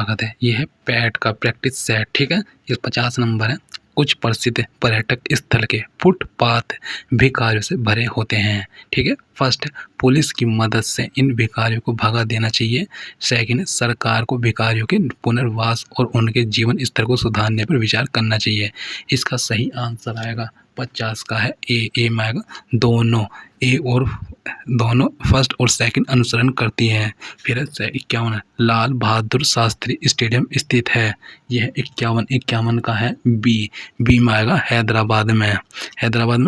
स्वागत है। ये है पैट का प्रैक्टिस सेट, ठीक है। ये 50 नंबर है। कुछ प्रसिद्ध पर्यटक स्थल के फुटपाथ भिखारियों से भरे होते हैं, ठीक है। फर्स्ट, पुलिस की मदद से इन भिखारियों को भगा देना चाहिए। सेकंड, सरकार को भिखारियों के पुनर्वास और उनके जीवन स्तर को सुधारने पर विचार करना चाहिए। इसका सही आंसर आएगा 50 का है ए में आएगा। दोनों ए और दोनों फर्स्ट और सेकंड अनुसरण करती हैं। फिर 51 लाल बहादुर शास्त्री स्टेडियम स्थित है। यह 51 का है बी में आएगा हैदराबाद में।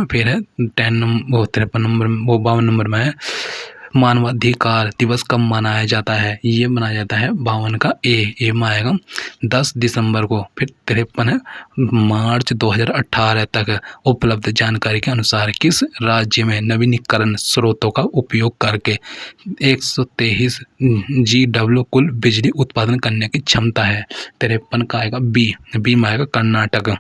फिर है 53 नंबर 52 नंबर में है मानवाधिकार दिवस कब मनाया जाता है। ये मनाया जाता है 52 का ए में आएगा 10 दिसंबर को। फिर 53 है मार्च 2018 तक उपलब्ध जानकारी के अनुसार किस राज्य में नवीनीकरण स्रोतों का उपयोग करके 123 GW कुल बिजली उत्पादन करने की क्षमता है। 53 का आएगा बी में आएगा कर्नाटक।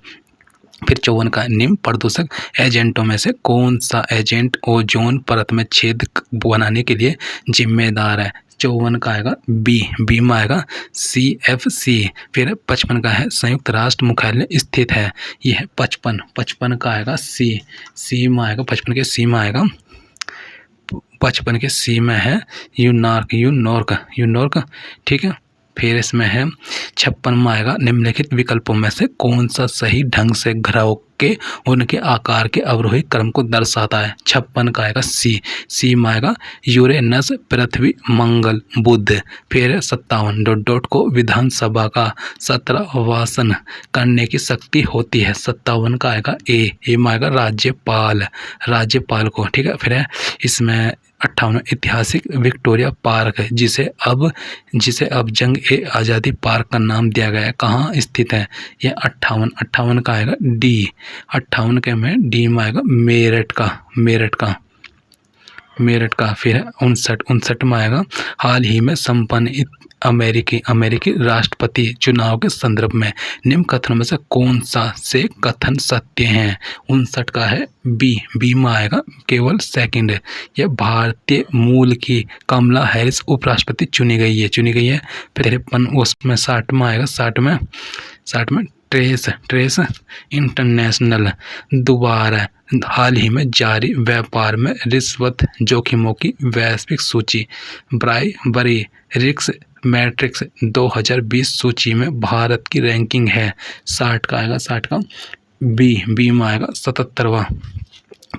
फिर 54 का निम्न प्रदूषक एजेंटों में से कौन सा एजेंट ओजोन परत में छेद बनाने के लिए जिम्मेदार है। 54 का आएगा बी में आएगा CFC। फिर 55 का है संयुक्त राष्ट्र मुख्यालय स्थित है। यह है 55 का आएगा सी में आएगा। 55 के सी में आएगा 55 के सी में है यूनॉर्क, ठीक है। फिर इसमें है 56 में आएगा निम्नलिखित विकल्पों में से कौन सा सही ढंग से ग्रहों के उनके आकार के अवरोही क्रम को दर्शाता है। 56 का आएगा सी में आएगा यूरेनस, पृथ्वी, मंगल, बुध। फिर 57 को विधानसभा का 17 वासन करने की शक्ति होती है। 57 का आएगा ए में आएगा राज्यपाल को, ठीक है। फिर इसमें 58 ऐतिहासिक विक्टोरिया पार्क है जिसे अब जंग ए आज़ादी पार्क का नाम दिया गया है, कहाँ स्थित है। यह 58 का आएगा डी। 58 के में डी में आएगा मेरठ का। फिर है 59 में आएगा हाल ही में संपन्न अमेरिकी राष्ट्रपति चुनाव के संदर्भ में निम्न कथनों में से कौन सा से कथन सत्य हैं। 59 का है बी में आएगा केवल सेकंड। यह भारतीय मूल की कमला हैरिस उपराष्ट्रपति चुनी गई है। फिर 53 उसमें 60 में आएगा 60 में ट्रेस इंटरनेशनल दोबारा हाल ही में जारी व्यापार में रिश्वत जोखिमों की वैश्विक सूची ब्राइबरी रिस्क मैट्रिक्स 2020 सूची में भारत की रैंकिंग है। 60 का आएगा बी में आएगा 77वां।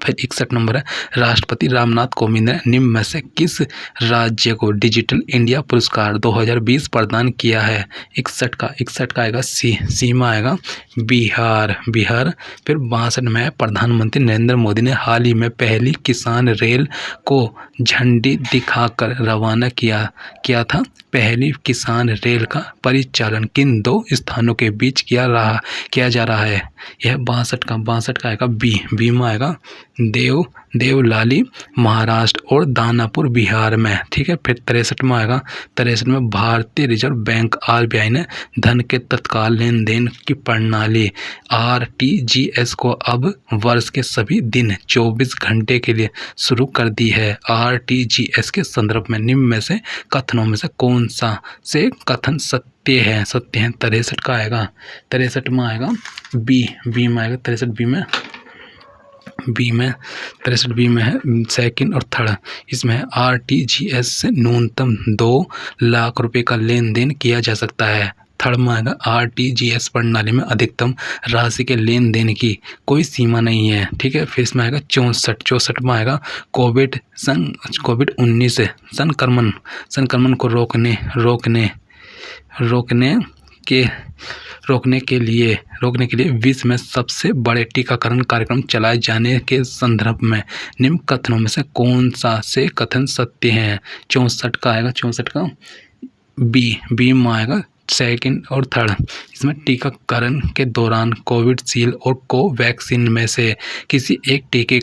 फिर 61 नंबर है राष्ट्रपति रामनाथ कोविंद ने निम्न में से किस राज्य को डिजिटल इंडिया पुरस्कार 2020 प्रदान किया है। 61 का आएगा सी में आएगा बिहार। फिर 62 में प्रधानमंत्री नरेंद्र मोदी ने हाल ही में पहली किसान रेल को झंडी दिखाकर रवाना किया था। पहली किसान रेल का परिचालन किन 2 स्थानों के बीच किया जा रहा है। यह 62 का आएगा बी में आएगा देवलाली महाराष्ट्र और दानापुर बिहार में, ठीक है। फिर 63 में आएगा 63 में भारतीय रिजर्व बैंक RBI ने धन के तत्काल लेन देन की प्रणाली RTGS को अब वर्ष के सभी दिन 24 घंटे के लिए शुरू कर दी है। RTGS के संदर्भ में निम्न में से कथनों में से कौन सा से कथन सत्य है। 63 का आएगा 63 में आएगा बी में आएगा 63 बी में है सेकंड और थर्ड। इसमें है RTGS से न्यूनतम 2 लाख रुपए का लेन देन किया जा सकता है। थर्ड में आएगा RTGS प्रणाली में अधिकतम राशि के लेन देन की कोई सीमा नहीं है, ठीक है। फिर इसमें आएगा 64 में आएगा COVID-19 संक्रमण को रोकने के लिए विश्व में सबसे बड़े टीकाकरण कार्यक्रम चलाए जाने के संदर्भ में निम्न कथनों में से कौन सा से कथन सत्य हैं। 64 का आएगा बी में आएगा सेकंड और थर्ड। इसमें टीकाकरण के दौरान कोविशील्ड और कोवैक्सीन में से किसी एक टीके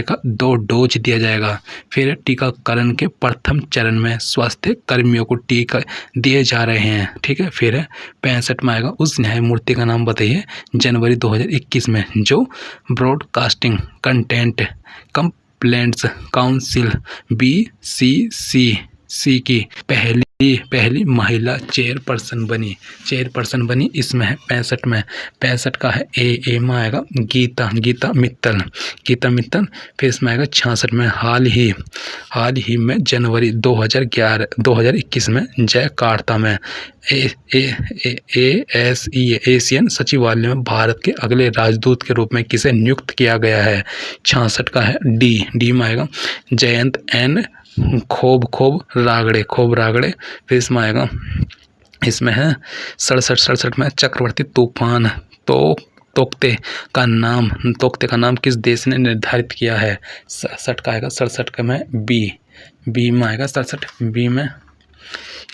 का 2 डोज दिया जाएगा। फिर टीकाकरण के प्रथम चरण में स्वास्थ्य कर्मियों को टीका दिए जा रहे हैं, ठीक है। फिर 65 में आएगा उस न्यायमूर्ति का नाम बताइए जनवरी 2021 में जो broadcasting content complaints council BCC सी की पहली पहली महिला चेयरपर्सन बनी। इसमें है 65 में, 65 का है ए में आएगा गीता मित्तल। फिर इसमें आएगा 66 में हाल ही में जनवरी 2021 में जकार्ता में एशियन सचिवालय में भारत के अगले राजदूत के रूप में किसे नियुक्त किया गया है। 66 का है डी में आएगा जयंत एन खोब रागड़े। फिर इसमें आएगा, इसमें है 67 में चक्रवर्ती तूफान तोक्ते का नाम किस देश ने निर्धारित किया है। 67 का आएगा 67 में बी में आएगा 67 बी में।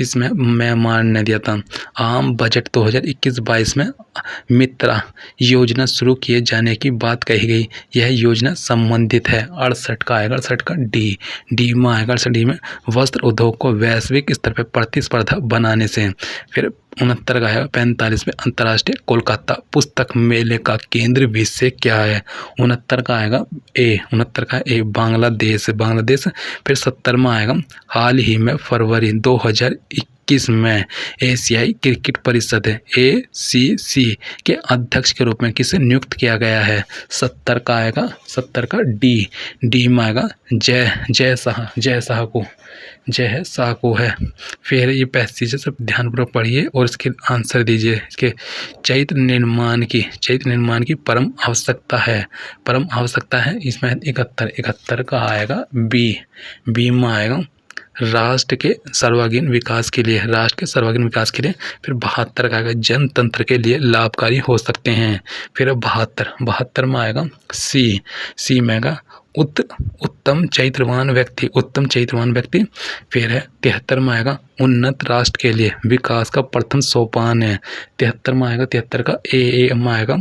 इसमें म्यांमार ने दिया था। आम बजट 2021-22 में मित्रा योजना शुरू किए जाने की बात कही गई। यह योजना संबंधित है। 68 का आएगा 68 का डी में आएगा 68 में वस्त्र उद्योग को वैश्विक स्तर पर प्रतिस्पर्धा बनाने से। फिर 69 का आएगा 45 में अंतर्राष्ट्रीय कोलकाता पुस्तक मेले का केंद्र विषय क्या है। 69 का आएगा ए बांग्लादेश। फिर 70 में आएगा हाल ही में फरवरी 2021 में एशियाई क्रिकेट परिषद ACC के अध्यक्ष के रूप में किसे नियुक्त किया गया है। 70 का आएगा 70 का डी में आएगा जय शाह को है। फिर ये पैसेज सब ध्यानपूर्वक पढ़िए और इसके आंसर दीजिए। इसके चैत्र निर्माण की परम आवश्यकता है। इसमें 71 का आएगा बी में आएगा राष्ट्र के सर्वांगीण विकास के लिए। फिर 72 का आएगा जनतंत्र के लिए लाभकारी हो सकते हैं। फिर 72 में आएगा सी में आएगा उत्तम चरित्रवान व्यक्ति। फिर है 73 में आएगा उन्नत राष्ट्र के लिए विकास का प्रथम सोपान है। 73 में आएगा 73 का ए में आएगा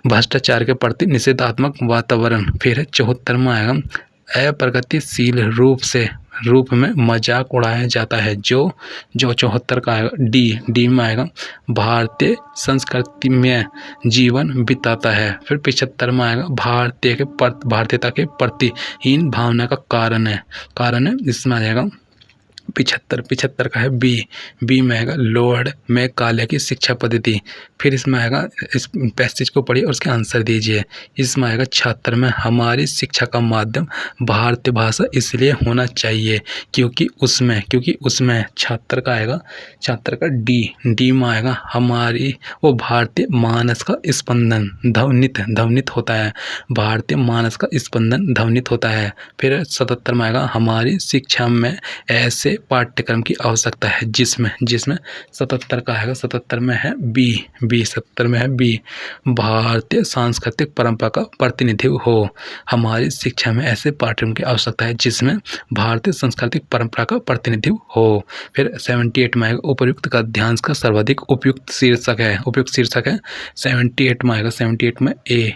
भ्रष्टाचार के प्रति निषेधात्मक वातावरण। फिर है 74 में आएगा अप्रगतिशील रूप में मजाक उड़ाया जाता है जो 74 का आएगा डी में आएगा भारतीय संस्कृति में जीवन बिताता है। फिर 75 में आएगा भारतीयता के प्रति हीन भावना का कारण है। इसमें आ जाएगा 75 का है बी में आएगा लोअर्ड में काले की शिक्षा पद्धति। फिर इसमें आएगा, इस पैसेज को पढ़िए और उसके आंसर दीजिए। इसमें आएगा 76 में हमारी शिक्षा का माध्यम भारतीय भाषा इसलिए होना चाहिए क्योंकि उसमें 76 का आएगा 76 का डी में आएगा हमारी वो भारतीय मानस का स्पंदन ध्वनित होता है। भारतीय मानस का स्पंदन ध्वनित होता है। फिर 77 में आएगा हमारी शिक्षा में ऐसे पाठ्यक्रम की आवश्यकता है जिसमें 77 का आएगा 77 में है बी भारतीय सांस्कृतिक परंपरा का प्रतिनिधित्व हो। हमारी शिक्षा में ऐसे पाठ्यक्रम की आवश्यकता है जिसमें भारतीय सांस्कृतिक परंपरा का प्रतिनिधित्व हो। फिर 78 में आएगा उपर्युक्त गद्यांश का सर्वाधिक उपयुक्त शीर्षक है 78 में आएगा 78 में ए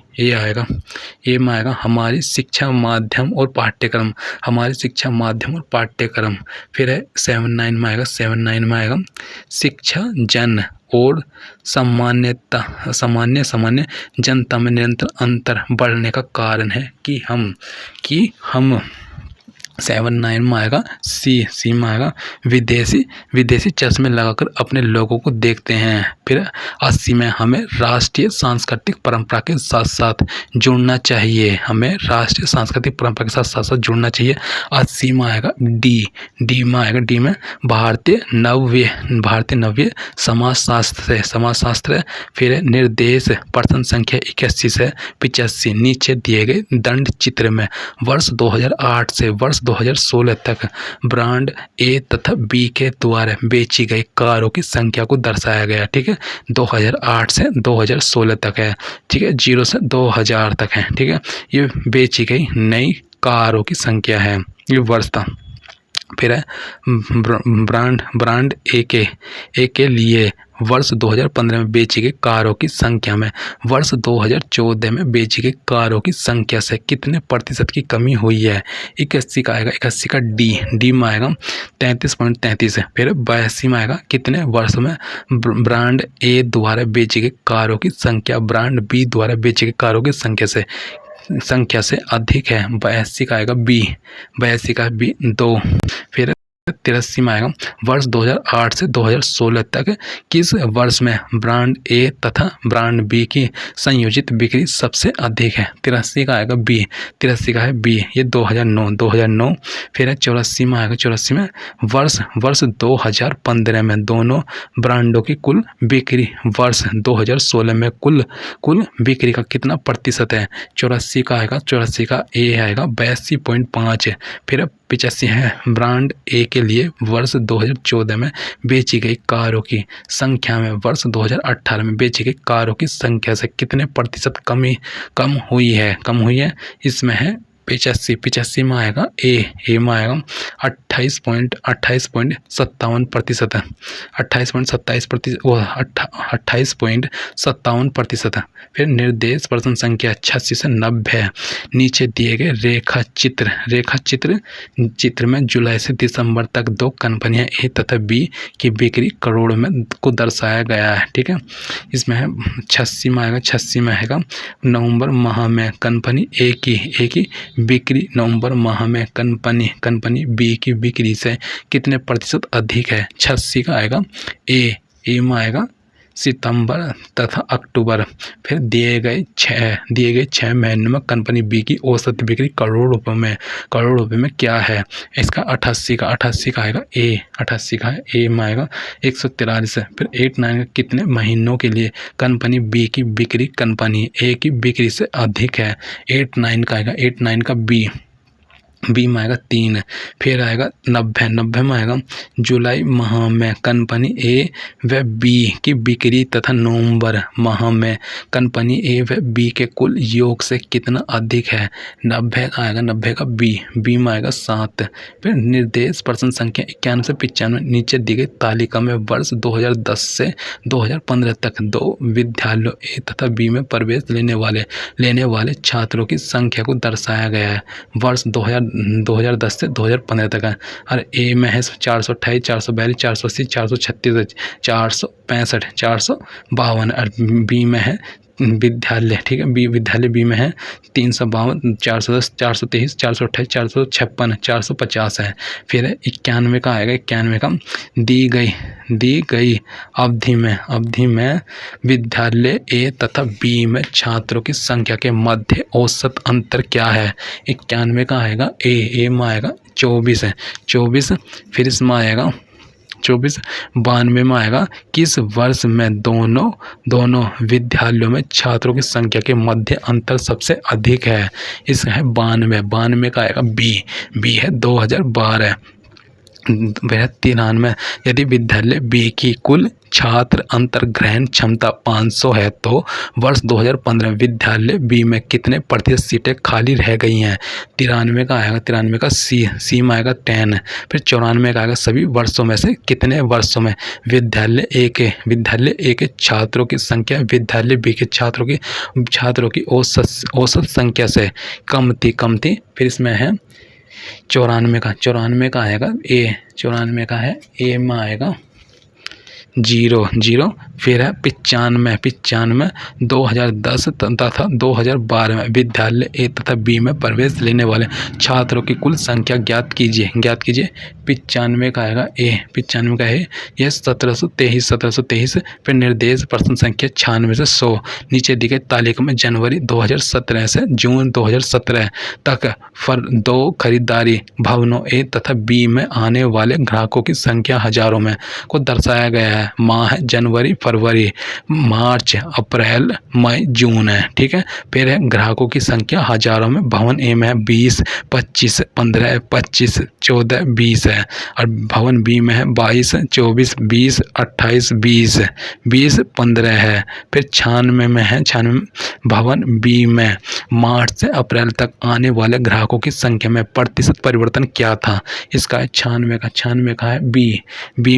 में आएगा हमारी शिक्षा माध्यम और पाठ्यक्रम। फिर है 79 में आएगा शिक्षा जन और सामान्य जनता में निरंतर अंतर बढ़ने का कारण है कि हम 79 में आएगा सी में आएगा विदेशी चश्मे लगाकर अपने लोगों को देखते हैं। फिर 80 में हमें राष्ट्रीय सांस्कृतिक परंपरा के साथ साथ जुड़ना चाहिए। 80 में आएगा डी में भारतीय नव्य समाजशास्त्र। फिर निर्देश प्रश्न संख्या 81 से 85 नीचे दिए गए दंड चित्र में वर्ष 2008 से वर्ष 2016 तक ब्रांड ए तथा बी के द्वारा बेची गई कारों की संख्या को दर्शाया गया। ठीक है, 2008 से 2016 तक है। ठीक है, 0 से 2000 तक है। ठीक है, ये बेची गई नई कारों की संख्या है, ये वर्ष था। फिर है ब्रांड ए के लिए वर्ष 2015 में बेची गई कारों की संख्या में वर्ष 2014 में बेची गई कारों की संख्या से कितने प्रतिशत की कमी हुई है। 81 का आएगा 81 का डी में आएगा 33.33 है। फिर 82 में आएगा कितने वर्ष में ब्रांड ए द्वारा बेची गई कारों की संख्या ब्रांड बी द्वारा बेची गई कारों की संख्या से अधिक है। 82 का आएगा बी 2। फिर 83 में आएगा वर्ष 2008 से 2016 तक किस वर्ष में ब्रांड ए तथा ब्रांड बी की संयोजित बिक्री सबसे अधिक है। 83 का आएगा बी, 83 का है बी, ये 2009। फिर है 84 में आएगा, 84 में वर्ष 2015 में दोनों ब्रांडों की कुल बिक्री वर्ष 2016 में कुल बिक्री का कितना प्रतिशत है। 84 का आएगा, 84 का ए आएगा 82.5। फिर 85 है ब्रांड ए के लिए वर्ष 2014 में बेची गई कारों की संख्या में वर्ष 2018 में बेची गई कारों की संख्या से कितने प्रतिशत कम हुई है। इसमें है 85 में आएगा ए में आएगा 28.57%, 28.57%। फिर निर्देश प्रश्न संख्या 86 से 90 नीचे दिए गए रेखा चित्र में जुलाई से दिसंबर तक दो कंपनियां ए तथा बी की बिक्री करोड़ में को दर्शाया गया है। ठीक है, इसमें है 86 में आएगा नवंबर माह में कंपनी ए की बिक्री नवंबर माह में कंपनी बी की बिक्री से कितने प्रतिशत अधिक है। 86 का आएगा ए में आएगा सितंबर तथा अक्टूबर। फिर दिए गए छः महीनों में कंपनी बी की औसत बिक्री करोड़ रुपए में क्या है। इसका 88 का आएगा ए, 88 का है ए में आएगा 143। फिर 89 का कितने महीनों के लिए कंपनी बी की बिक्री कंपनी ए की बिक्री से अधिक है। 89 का आएगा, 89 का बी में आएगा 3। फिर आएगा 90 में आएगा जुलाई माह में कंपनी ए व बी की बिक्री तथा नवंबर माह में कंपनी ए व बी के कुल योग से कितना अधिक है। 90 का आएगा, 90 का बी में आएगा 7। फिर निर्देश प्रश्न संख्या 91 से 95 नीचे दी गई तालिका में वर्ष 2010 से 2015 तक दो विद्यालयों ए तथा बी में प्रवेश लेने वाले छात्रों की संख्या को दर्शाया गया है। वर्ष 2010 से 2015 तक है। और ए में है 428, 442, 480, 436, 465, 452। और बी में है विद्यालय, ठीक है, विद्यालय बी में है 352, 410, 423, 428, 456, 450 है। फिर 91 का आएगा, 91 का दी गई अवधि में विद्यालय ए तथा बी में छात्रों की संख्या के मध्य औसत अंतर क्या है। 91 का आएगा ए में आएगा 24 है, 24। फिर इसमें आएगा 92 में आएगा किस वर्ष में दोनों विद्यालयों में छात्रों की संख्या के मध्य अंतर सबसे अधिक है। इसका है 92 का आएगा बी है 2012। 93 यदि विद्यालय बी की कुल छात्र अंतर्ग्रहण क्षमता 500 है तो वर्ष 2015 विद्यालय बी में कितने प्रतिशत सीटें खाली रह गई हैं। 93 का आएगा, 93 का सी में आएगा 10। फिर 94 का आएगा सभी वर्षों में से कितने वर्षों में विद्यालय ए के छात्रों की संख्या विद्यालय बी के छात्रों की औसत संख्या से कम थी। फिर इसमें है 94 का आएगा ए, 94 का है ए में आएगा 0। फिर है 95 2010 तथा 2012 में विद्यालय ए तथा बी में प्रवेश लेने वाले छात्रों की कुल संख्या ज्ञात कीजिए। 95 का आएगा ए, 95 का है यह 1723। फिर निर्देश प्रश्न संख्या 96 से 100 नीचे दी गई तालिका में जनवरी 2017 से जून 2017 तक दो खरीदारी भवनों ए तथा बी में आने वाले ग्राहकों की संख्या हजारों में को दर्शाया गया है। माह है जनवरी, फरवरी, मार्च, अप्रैल, मई, जून है। ठीक है, फिर है ग्राहकों की संख्या हजारों में। भवन ए में है 20, 25, 15, 25, 14, 20 है। और भवन बी में है 22, 24, 20, 28, 20, 15 है। फिर 96 में है 96 भवन बी में मार्च से अप्रैल तक आने वाले ग्राहकों की संख्या में प्रतिशत परिवर्तन क्या था। इसका है 96 का है बी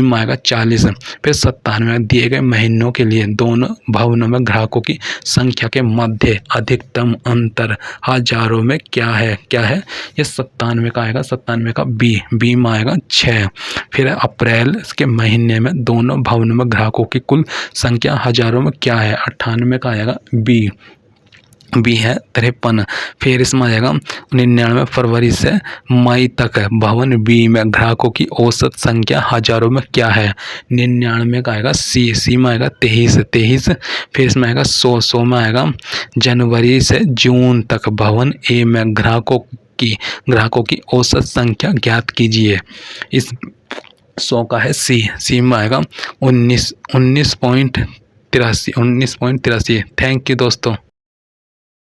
में आएगा 40। फिर 97 दिए गए महीनों के लिए दोनों भवनों में ग्राहकों की संख्या के मध्य अधिकतम अंतर हजारों में क्या है। ये 97 का आएगा, 97 का बी में आएगा 6। फिर अप्रैल के महीने में दोनों भवनों में ग्राहकों की कुल संख्या हजारों में क्या है। 98 का आएगा बी बी है 53। फिर इसमें आ जाएगा 99 फरवरी से मई तक भवन बी में ग्राहकों की औसत संख्या हजारों में क्या है? 99 का आएगा सी में आएगा 23। फिर इसमें आएगा 100 में आएगा जनवरी से जून तक भवन ए में ग्राहकों की औसत संख्या ज्ञात कीजिए। इस 100 का है सी में आएगा 19.83। थैंक यू दोस्तों।